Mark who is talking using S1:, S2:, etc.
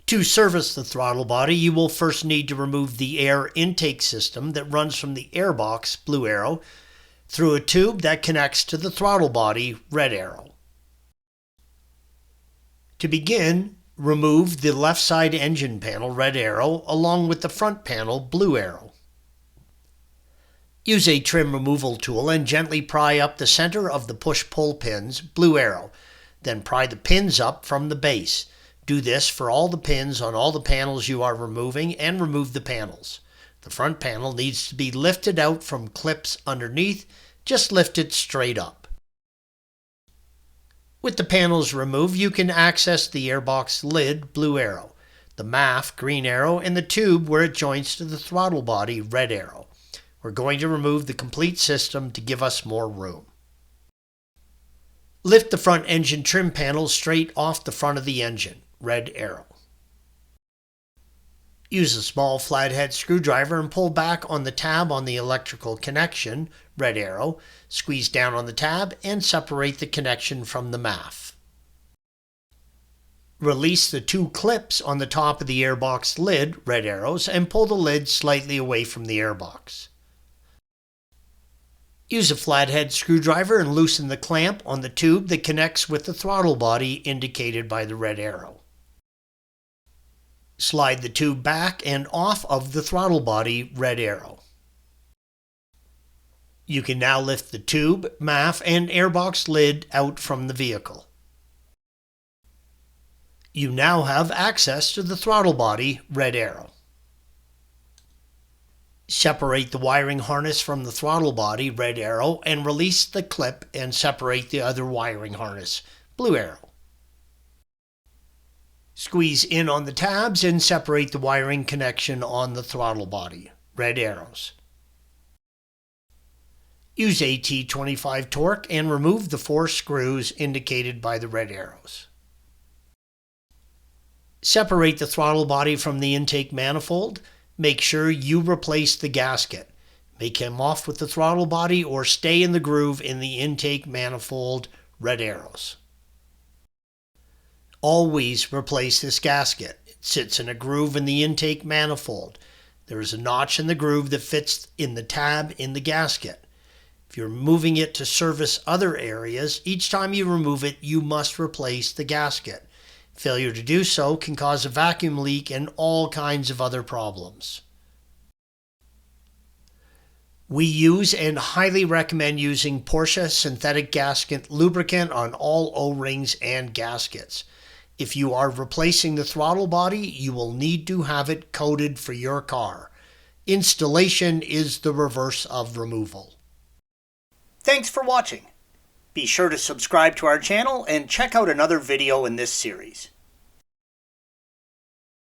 S1: To service the throttle body, you will first need to remove the air intake system that runs from the airbox, blue arrow, through a tube that connects to the throttle body, red arrow. To begin, remove the left side engine panel, red arrow, along with the front panel, blue arrow. Use a trim removal tool and gently pry up the center of the push-pull pins, blue arrow. Then pry the pins up from the base. Do this for all the pins on all the panels you are removing, and remove the panels. The front panel needs to be lifted out from clips underneath. Just lift it straight up. With the panels removed, you can access the airbox lid, blue arrow, the MAF, green arrow, and the tube where it joins to the throttle body, red arrow. We're going to remove the complete system to give us more room. Lift the front engine trim panel straight off the front of the engine, red arrow. Use a small flathead screwdriver and pull back on the tab on the electrical connection, red arrow. Squeeze down on the tab and separate the connection from the MAF. Release the two clips on the top of the airbox lid, red arrows, and pull the lid slightly away from the airbox. Use a flathead screwdriver and loosen the clamp on the tube that connects with the throttle body indicated by the red arrow. Slide the tube back and off of the throttle body, red arrow. You can now lift the tube, MAF, and airbox lid out from the vehicle. You now have access to the throttle body, red arrow. Separate the wiring harness from the throttle body, red arrow, and release the clip and separate the other wiring harness, blue arrow. Squeeze in on the tabs and separate the wiring connection on the throttle body, red arrows. Use a T25 Torx and remove the 4 screws indicated by the red arrows. Separate the throttle body from the intake manifold. Make sure you replace the gasket. Make him off with the throttle body or stay in the groove in the intake manifold, red arrows. Always replace this gasket. It sits in a groove in the intake manifold. There is a notch in the groove that fits in the tab in the gasket. If you're moving it to service other areas, each time you remove it, you must replace the gasket. Failure to do so can cause a vacuum leak and all kinds of other problems. We use and highly recommend using Porsche synthetic gasket lubricant on all O-rings and gaskets. If you are replacing the throttle body, you will need to have it coated for your car. Installation is the reverse of removal. Thanks for watching. Be sure to subscribe to our channel and check out another video in this series.